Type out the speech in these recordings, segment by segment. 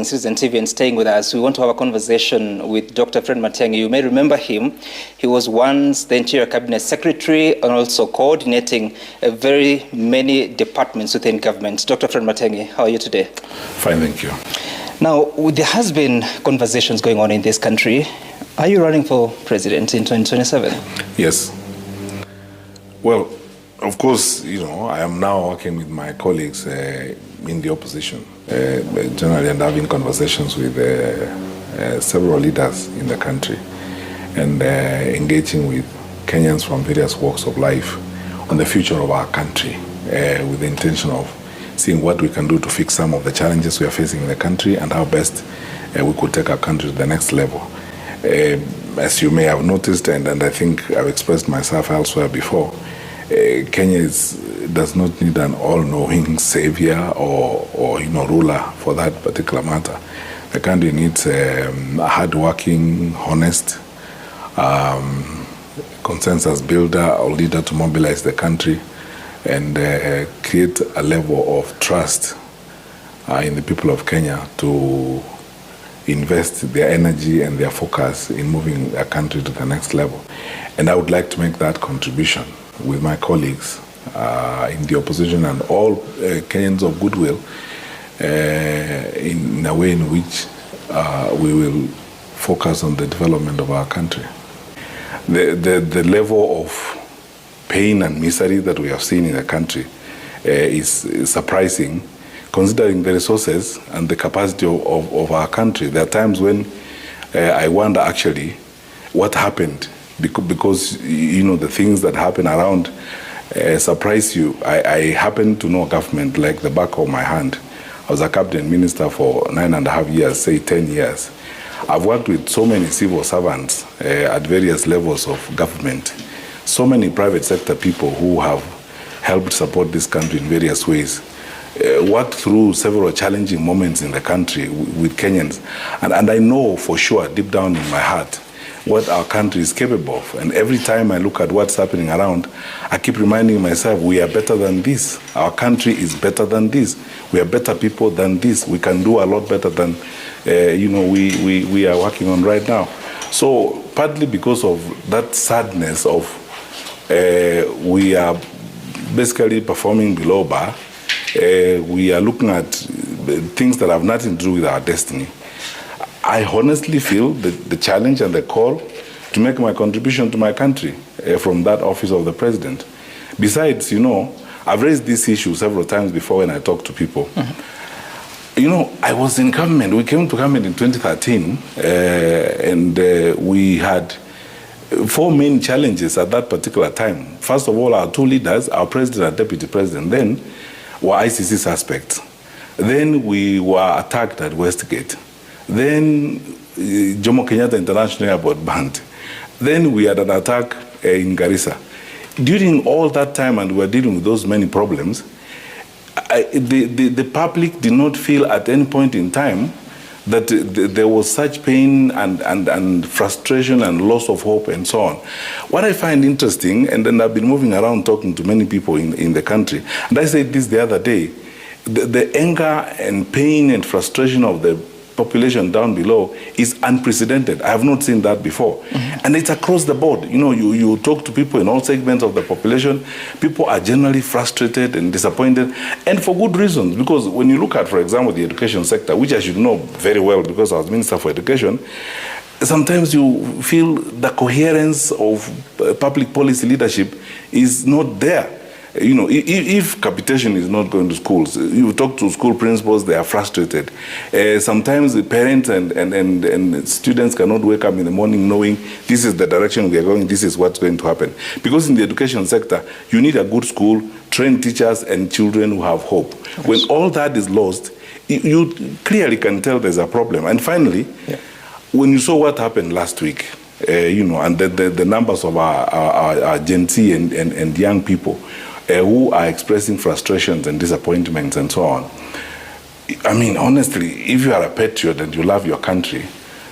Citizen TV and staying with us, we want to have a conversation with Dr. Fred Matiang'i. You may remember him. He was once the Interior Cabinet Secretary and also coordinating very many departments within government. Dr. Fred Matiang'i, how are you today? Fine, thank you. Now, there has been conversations going on in this country. Are you running for president in 2027? Yes. Well, of course, I am now working with my colleagues in the opposition, generally, and having conversations with several leaders in the country, and engaging with Kenyans from various walks of life on the future of our country, with the intention of seeing what we can do to fix some of the challenges we are facing in the country and how best we could take our country to the next level. As you may have noticed, and I think I've expressed myself elsewhere before, Kenya does not need an all-knowing savior or ruler for that particular matter. The country needs a hard-working, honest, consensus builder or leader to mobilize the country and create a level of trust in the people of Kenya to invest their energy and their focus in moving a country to the next level. And I would like to make that contribution with my colleagues in the opposition and all Kenyans of goodwill in a way in which we will focus on the development of our country. The level of pain and misery that we have seen in the country is surprising, considering the resources and the capacity of our country. There are times when I wonder actually what happened, because the things that happen around surprise you. I happen to know government like the back of my hand. I was a cabinet minister for 9.5 years, say 10 years. I've worked with so many civil servants at various levels of government, so many private sector people who have helped support this country in various ways, worked through several challenging moments in the country with Kenyans, and I know for sure, deep down in my heart, what our country is capable of. And every time I look at what's happening around, I keep reminding myself, we are better than this. Our country is better than this. We are better people than this. We can do a lot better than, we are working on right now. So partly because of that sadness of we are basically performing below bar, we are looking at things that have nothing to do with our destiny. I honestly feel the challenge and the call to make my contribution to my country from that office of the president. Besides, I've raised this issue several times before when I talk to people. Mm-hmm. I was in government. We came to government in 2013, and we had 4 main challenges at that particular time. First of all, our 2 leaders, our president and deputy president, then were ICC suspects. Then we were attacked at Westgate. Then Jomo Kenyatta International Airport banned. Then we had an attack in Garissa. During all that time, and we were dealing with those many problems, the public did not feel at any point in time that there was such pain and frustration and loss of hope and so on. What I find interesting, and then I've been moving around talking to many people in the country, and I said this the other day, the anger and pain and frustration of the population down below is unprecedented. I have not seen that before. Mm-hmm. And it's across the board. You talk to people in all segments of the population, people are generally frustrated and disappointed, and for good reasons. Because when you look at, for example, the education sector, which I should know very well because I was Minister for Education, sometimes you feel the coherence of public policy leadership is not there. If capitation is not going to schools, you talk to school principals, they are frustrated. Sometimes the parents and students cannot wake up in the morning knowing this is the direction we are going, this is what's going to happen. Because in the education sector, you need a good school, trained teachers, and children who have hope. Yes. When all that is lost, you clearly can tell there's a problem. And finally, when you saw what happened last week, and the numbers of our Gen Z and young people, who are expressing frustrations and disappointments and so on. I mean, honestly, if you are a patriot and you love your country,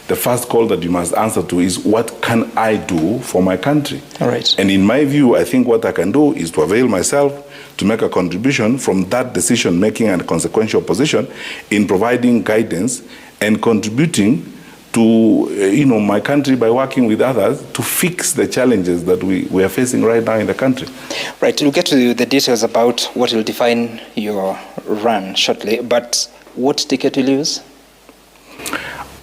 the first call that you must answer to is, what can I do for my country? All right. And in my view, I think what I can do is to avail myself to make a contribution from that decision-making and consequential position in providing guidance and contributing to my country by working with others to fix the challenges that we are facing right now in the country. Right, we'll get to the details about what will define your run shortly, but what ticket will you use?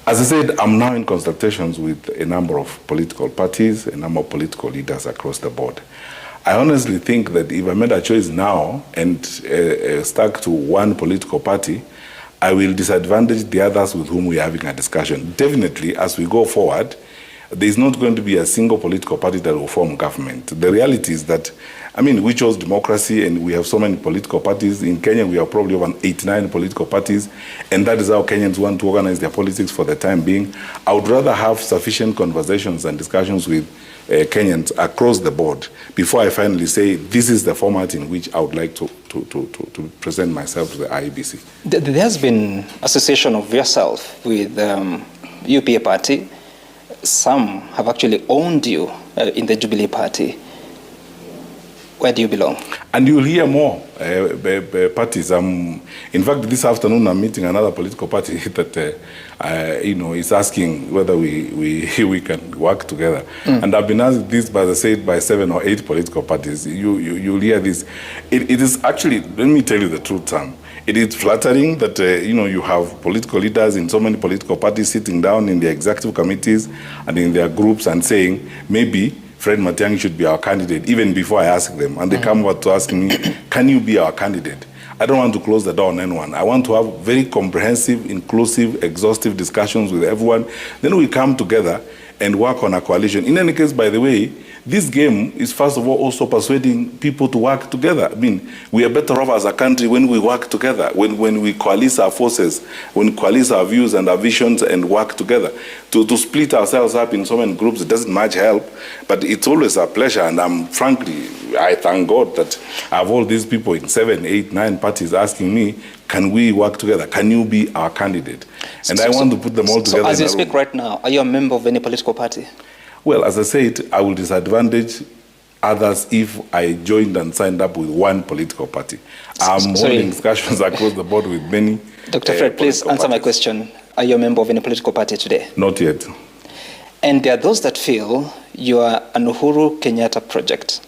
As I said, I'm now in consultations with a number of political parties, a number of political leaders across the board. I honestly think that if I made a choice now and stuck to one political party, I will disadvantage the others with whom we are having a discussion. Definitely, as we go forward, there is not going to be a single political party that will form government. The reality is that, we chose democracy and we have so many political parties. In Kenya, we have probably over 89 political parties, and that is how Kenyans want to organize their politics for the time being. I would rather have sufficient conversations and discussions with Kenyans across the board before I finally say this is the format in which I would like to present myself to the IEBC. There has been association of yourself with UPA party. Some have actually owned you in the Jubilee party. Where do you belong? And you'll hear more parties. In fact, this afternoon I'm meeting another political party that is asking whether we can work together. And I've been asked this, by 7 or 8 political parties. You'll hear this. It is actually, let me tell you the truth, Sam. It is flattering that you have political leaders in so many political parties sitting down in their executive committees and in their groups and saying, maybe Fred Matiang'i should be our candidate, even before I ask them. And they come over to ask me, can you be our candidate? I don't want to close the door on anyone. I want to have very comprehensive, inclusive, exhaustive discussions with everyone. Then we come together and work on a coalition. In any case, by the way, this game is first of all also persuading people to work together. We are better off as a country when we work together, when we coalesce our forces, when we coalesce our views and our visions and work together. To split ourselves up in so many groups, it doesn't much help, but it's always a pleasure. And frankly, I thank God that I have all these people in 7, 8, 9 parties asking me, can we work together? Can you be our candidate? And I want to put them all together. So as you speak right now, are you a member of any political party? Well, as I said, I will disadvantage others if I joined and signed up with one political party. I'm holding discussions across the board with many. Dr. Fred, please answer my question. Are you a member of any political party today? Not yet. And there are those that feel you are an Uhuru Kenyatta project.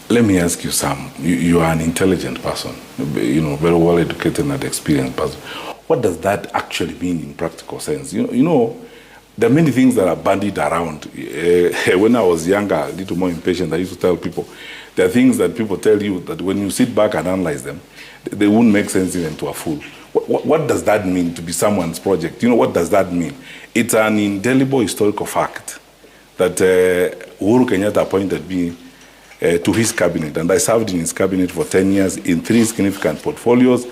Let me ask you, Sam. You are an intelligent person, very well educated and experienced person. What does that actually mean in practical sense? There are many things that are bandied around. When I was younger, a little more impatient, I used to tell people, there are things that people tell you that when you sit back and analyze them, they wouldn't make sense even to a fool. What does that mean to be someone's project? What does that mean? It's an indelible historical fact that Uhuru Kenyatta appointed me to his cabinet, and I served in his cabinet for 10 years in 3 significant portfolios,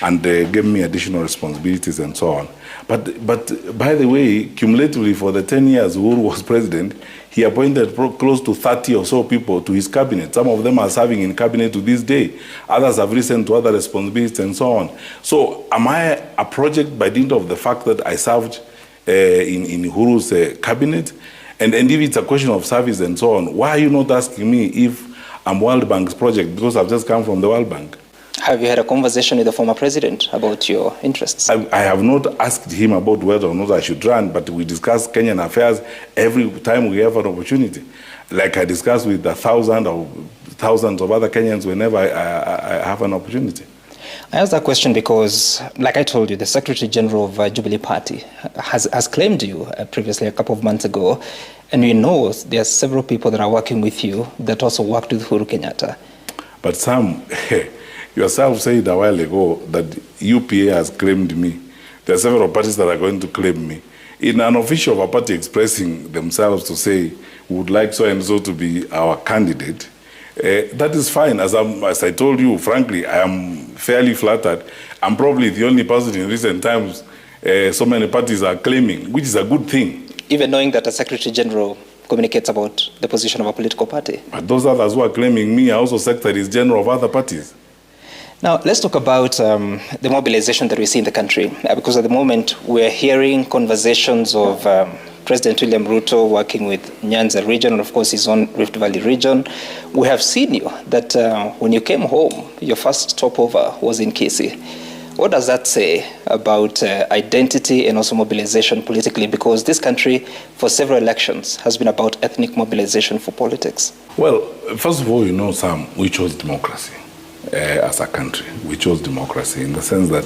and gave me additional responsibilities and so on. But by the way, cumulatively for the 10 years Uhuru was president, he appointed close to 30 or so people to his cabinet. Some of them are serving in cabinet to this day. Others have risen to other responsibilities and so on. So am I a project by dint of the fact that I served in Uhuru's cabinet? And if it's a question of service and so on, why are you not asking me if I'm World Bank's project? Because I've just come from the World Bank. Have you had a conversation with the former president about your interests? I have not asked him about whether or not I should run, but we discuss Kenyan affairs every time we have an opportunity. Like I discuss with thousands of other Kenyans whenever I have an opportunity. I asked that question because, like I told you, the Secretary General of Jubilee Party has claimed you previously a couple of months ago, and we know there are several people that are working with you that also worked with Uhuru Kenyatta. But Sam, yourself said a while ago that UPA has claimed me. There are several parties that are going to claim me. In an official of a party expressing themselves to say, we would like so-and-so to be our candidate, that is fine. As I told you, frankly, I am fairly flattered. I'm probably the only person in recent times so many parties are claiming, which is a good thing. Even knowing that a Secretary General communicates about the position of a political party. But those others who are claiming me are also Secretaries General of other parties. Now, let's talk about the mobilization that we see in the country, because at the moment we're hearing conversations of President William Ruto working with Nyanza region and, of course, his own Rift Valley region. We have seen you that when you came home, your first stopover was in Kisii. What does that say about identity and also mobilization politically? Because this country, for several elections, has been about ethnic mobilization for politics. Well, first of all, Sam, we chose democracy. As a country, we chose democracy in the sense that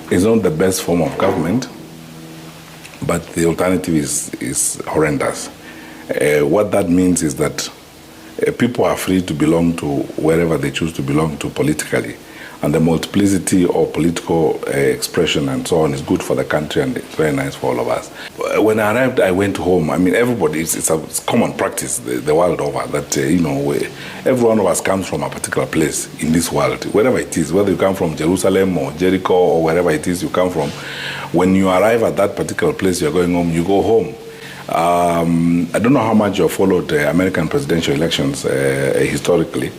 it's not the best form of government, but the alternative is horrendous. What that means is that people are free to belong to wherever they choose to belong to politically, and the multiplicity of political expression and so on is good for the country, and it's very nice for all of us. When I arrived, I went home. I mean, everybody, it's a common practice the world over that, every one of us comes from a particular place in this world, wherever it is, whether you come from Jerusalem or Jericho or wherever it is you come from. When you arrive at that particular place you're going home, you go home. I don't know how much you followed American presidential elections historically.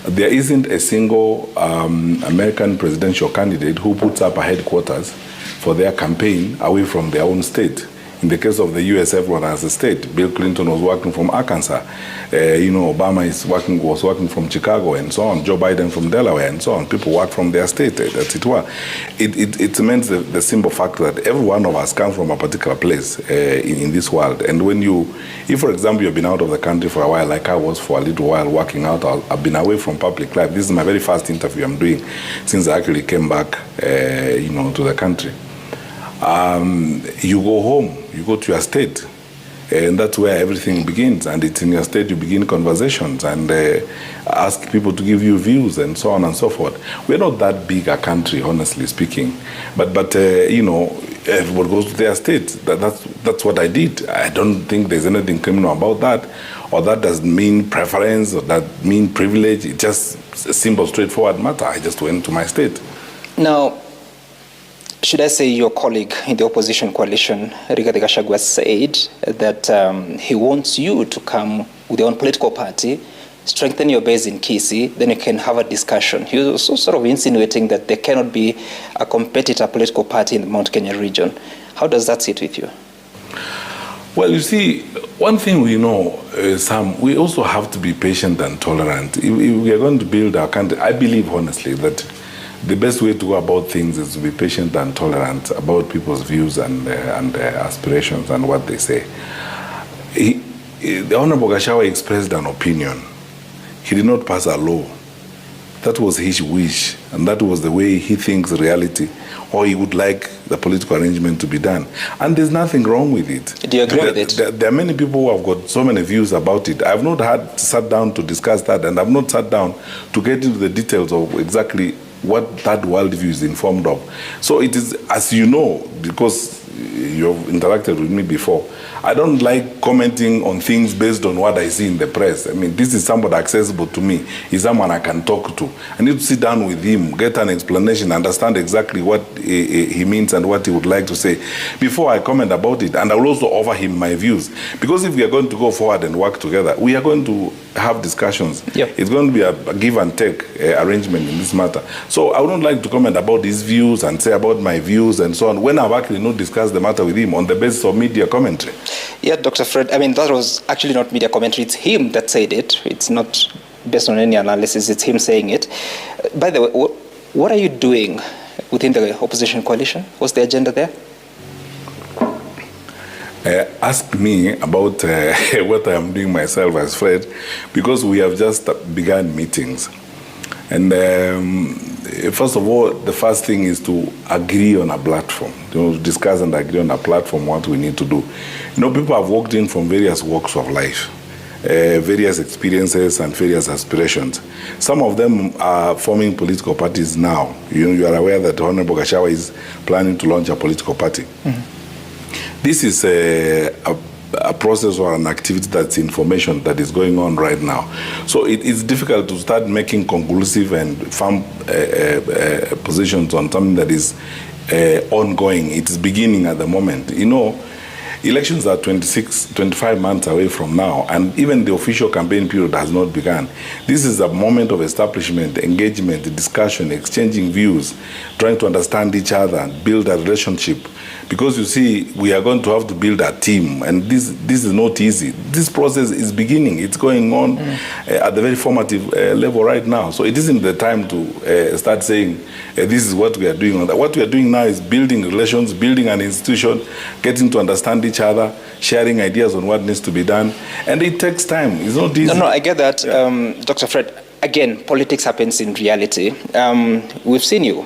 There isn't a single American presidential candidate who puts up a headquarters for their campaign away from their own state. In the case of the U.S., everyone has a state. Bill Clinton was working from Arkansas. Obama was working from Chicago and so on. Joe Biden from Delaware and so on. People work from their state, as it were. It means the simple fact that every one of us comes from a particular place in this world. And if for example you've been out of the country for a while, like I was for a little while working out, I've been away from public life. This is my very first interview I'm doing since I actually came back, to the country. You go home, you go to your state, and that's where everything begins. And it's in your state you begin conversations and ask people to give you views and so on and so forth. We're not that big a country, honestly speaking, but everybody goes to their state. That's what I did. I don't think there's anything criminal about that, or that doesn't mean preference, or that mean privilege. It's just a simple, straightforward matter. I just went to my state. Now, should I say your colleague in the opposition coalition, Rigathi Gachagua, said that he wants you to come with your own political party, strengthen your base in Kisii, then you can have a discussion. He was also sort of insinuating that there cannot be a competitor political party in the Mount Kenya region. How does that sit with you? Well, you see, one thing we know, Sam, we also have to be patient and tolerant. If we are going to build our country, I believe honestly that the best way to go about things is to be patient and tolerant about people's views and aspirations and what they say. The Honorable Gachagua expressed an opinion. He did not pass a law. That was his wish, and that was the way he thinks reality, or he would like the political arrangement to be done. And there's nothing wrong with it. Do you agree with it? There are many people who have got so many views about it. I've not sat down to discuss that, and I've not sat down to get into the details of exactly what that worldview is informed of. So it is, as you know, because you've interacted with me before, I don't like commenting on things based on what I see in the press. I mean, this is somebody accessible to me. He's someone I can talk to. I need to sit down with him, get an explanation, understand exactly what he means and what he would like to say before I comment about it. And I will also offer him my views. Because if we are going to go forward and work together, we are going to have discussions. Yep. It's going to be a give and take arrangement in this matter. So I wouldn't like to comment about his views and say about my views and so on when I've actually not discussed the matter with him on the basis of media commentary. Yeah, Dr. Fred, I mean, that was actually not media commentary. It's him that said it. It's not based on any analysis. It's him saying it. By the way, what are you doing within the opposition coalition? What's the agenda there? Ask me about what I am doing myself as Fred, because we have just begun meetings. And first of all, the first thing is to agree on a platform, discuss and agree on a platform what we need to do. People have walked in from various walks of life, various experiences and various aspirations. Some of them are forming political parties now. You are aware that Honorable Gachagua is planning to launch a political party. Mm-hmm. This is a process or an activity that's information that is going on right now. So it's difficult to start making conclusive and firm positions on something that is ongoing. It's beginning at the moment. Elections are 25 months away from now, and even the official campaign period has not begun. This is a moment of establishment, engagement, discussion, exchanging views, trying to understand each other and build a relationship. Because you see, we are going to have to build a team, and this is not easy. This process is beginning. It's going on at the very formative level right now. So it isn't the time to start saying, this is what we are doing. What we are doing now is building relations, building an institution, getting to understand each other, sharing ideas on what needs to be done. And it takes time. It's not easy. No, I get that. Dr. Fred, again, politics happens in reality. We've seen you.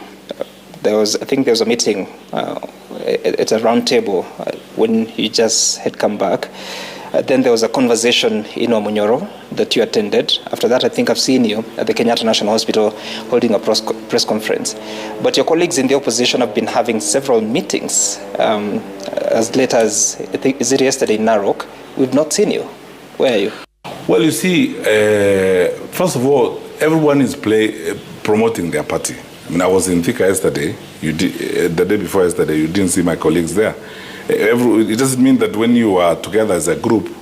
I think there was a meeting at a round table when you just had come back. Then there was a conversation in Omunyoro that you attended. After that, I think I've seen you at the Kenyatta National Hospital holding a press conference. But your colleagues in the opposition have been having several meetings. As late as, I think, is it yesterday in Narok? We've not seen you. Where are you? Well, you see, first of all, everyone is promoting their party. I mean, I was in Thika yesterday. The day before yesterday, you didn't see my colleagues there. It doesn't mean that when you are together as a group,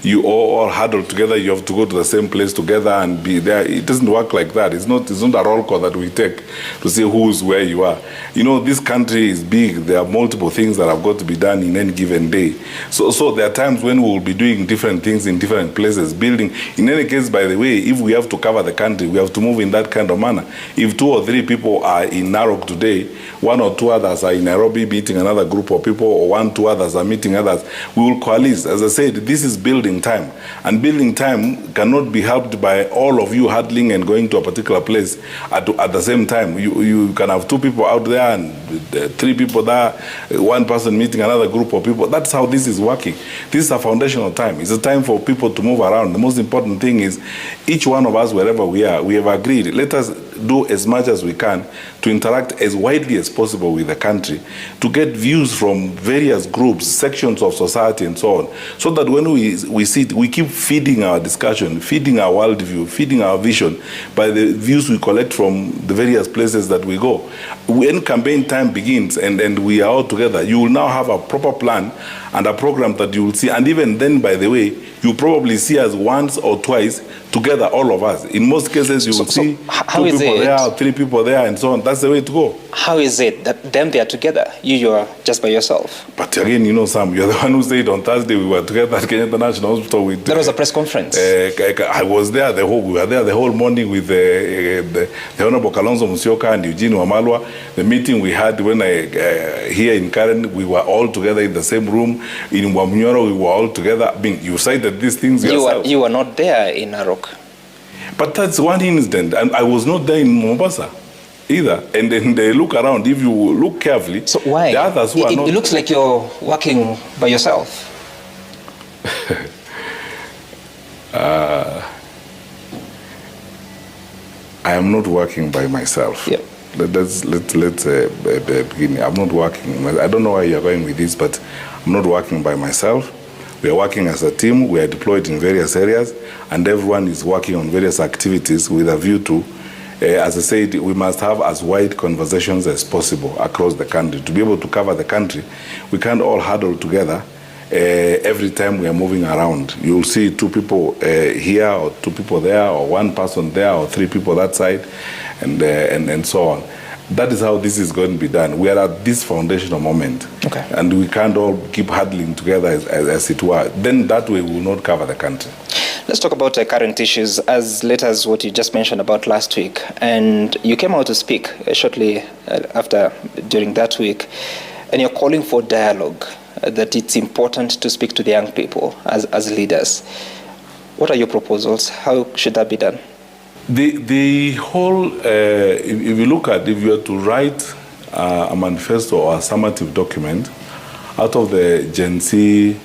you all huddle together, you have to go to the same place together and be there. It doesn't work like that. It's not a roll call that we take to say who's where you are. You know, this country is big. There are multiple things that have got to be done in any given day. So there are times when we will be doing different things in different places, building. In any case, by the way, if we have to cover the country, we have to move in that kind of manner. If 2 or 3 people are in Narok today, 1 or 2 others are in Nairobi meeting another group of people, or 1 or 2 others are meeting others, we will coalesce. As I said, this is building time. And building time cannot be helped by all of you huddling and going to a particular place at the same time. You can have 2 people out there and 3 people there, 1 person meeting another group of people. That's how this is working. This is a foundational time. It's a time for people to move around. The most important thing is each one of us, wherever we are, we have agreed. Let us do as much as we can to interact as widely as possible with the country, to get views from various groups, sections of society and so on, so that when we sit, we keep feeding our discussion, feeding our worldview, feeding our vision by the views we collect from the various places that we go. When campaign time begins and we are all together, you will now have a proper plan and a program that you will see. And even then, by the way, you probably see us once or twice together, all of us. In most cases, you will see 2 people there, or 3 people there, and so on. That's the way to go. How is it that them they are together? You are just by yourself? But again, you know, Sam, you're the one who said on Thursday we were together at Kenyatta National Hospital with... There was a press conference. I was there we were there the whole morning with the Honorable Kalonzo Musyoka and Eugene Wamalwa. The meeting we had when here in Karen, we were all together in the same room. In Wamunyoro, we were all together. I mean, you cited these things yourself. You were not there in Narok. But that's one incident, and I was not there in Mombasa either. And then they look around. If you look carefully, so why? The others who are not... It looks like you're working by yourself. I am not working by myself. Yep. Let's begin. I'm not working. I don't know why you're going with this, but I'm not working by myself. We are working as a team. We are deployed in various areas, and everyone is working on various activities with a view to, as I said, we must have as wide conversations as possible across the country. To be able to cover the country, we can't all huddle together every time we are moving around. You'll see 2 people here, or 2 people there, or 1 person there, or 3 people that side, and so on. That is how this is going to be done. We are at this foundational moment. Okay. And we can't all keep huddling together as it were. Then that way we will not cover the country. Let's talk about current issues as late as what you just mentioned about last week. And you came out to speak shortly during that week, and you're calling for dialogue, that it's important to speak to the young people as leaders. What are your proposals? How should that be done? The whole, if you look at, if you were to write a manifesto or a summative document out of the Gen Z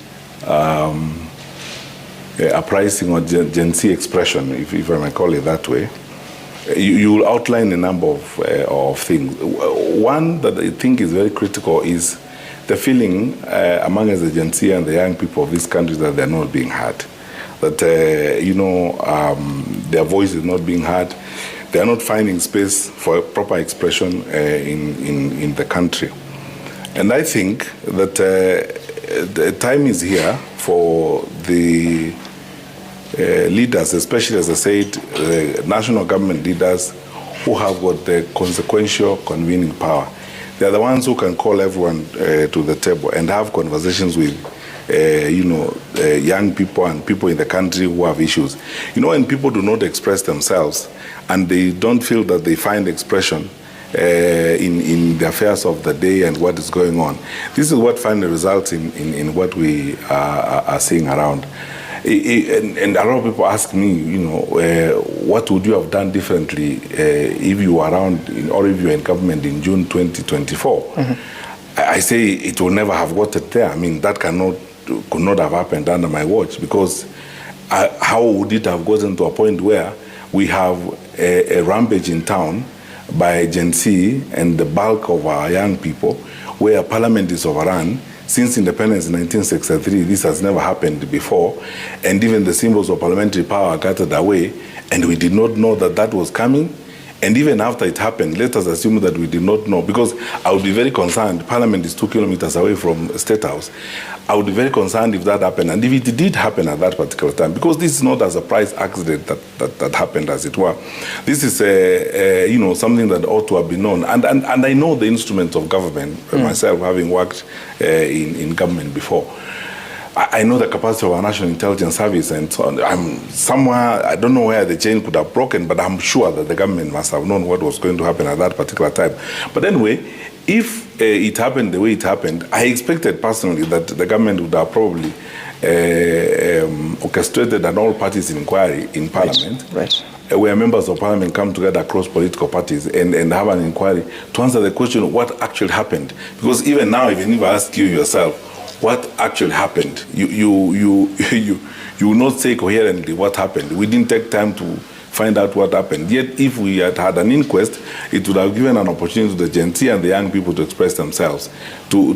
uprising or Gen Z expression, if I may call it that way, you will outline a number of things. One that I think is very critical is the feeling among the Gen Z and the young people of this country that they're not being heard. That, their voice is not being heard. They are not finding space for proper expression in the country. And I think that the time is here for the leaders, especially, as I said, national government leaders who have got the consequential convening power. They are the ones who can call everyone to the table and have conversations with, young people and people in the country who have issues. When people do not express themselves and they don't feel that they find expression in the affairs of the day and what is going on, this is what finally results in what we are seeing around. And a lot of people ask me, what would you have done differently if you were around or if you were in government in June 2024? Mm-hmm. I say it will never have gotten there. I mean, that could not have happened under my watch, because how would it have gotten to a point where we have a rampage in town by Gen Z and the bulk of our young people, where Parliament is overrun? Since independence in 1963, this has never happened before, and even the symbols of parliamentary power gathered away, and we did not know that that was coming. And even after it happened, let us assume that we did not know, because I would be very concerned. Parliament is 2 kilometers away from State House. I would be very concerned if that happened, and if it did happen at that particular time, because this is not a surprise accident that happened, as it were. This is something that ought to have been known. And I know the instruments of government, myself, having worked in government before. I know the capacity of our National Intelligence Service, and so on. I'm somewhere, I don't know where the chain could have broken, but I'm sure that the government must have known what was going to happen at that particular time. But anyway, if it happened the way it happened, I expected personally that the government would have probably orchestrated an all-parties inquiry in Parliament. Right. Where members of Parliament come together across political parties and have an inquiry to answer the question of what actually happened. Because even now, even if I ask you yourself, what actually happened, you will not say coherently what happened. We didn't take time to find out what happened. Yet, if we had had an inquest, it would have given an opportunity to the Gen Z and the young people to express themselves, to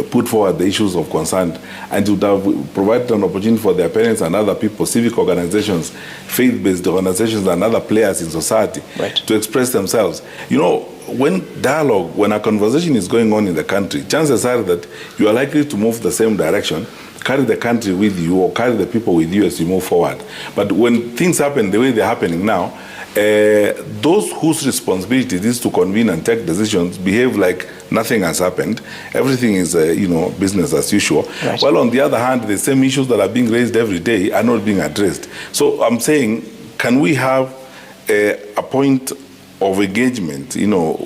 put forward the issues of concern, and it would have provided an opportunity for their parents and other people, civic organizations, faith-based organizations, and other players in society, right, to express themselves. When a conversation is going on in the country, chances are that you are likely to move the same direction, carry the country with you, or carry the people with you as you move forward. But when things happen the way they're happening now, those whose responsibility it is to convene and take decisions behave like nothing has happened. Everything is, business as usual. Right. While on the other hand, the same issues that are being raised every day are not being addressed. So I'm saying, can we have a point of engagement,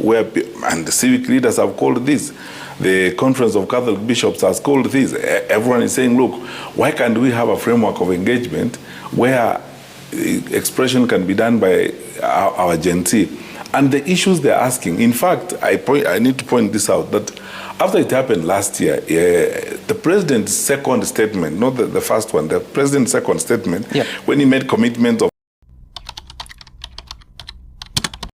where, and the civic leaders have called this, the Conference of Catholic Bishops has called this. Everyone is saying, look, why can't we have a framework of engagement where expression can be done by our Gen Z? And the issues they're asking, in fact, I need to point this out, that after it happened last year, the president's second statement, not the first one, the president's second statement, when he made commitment of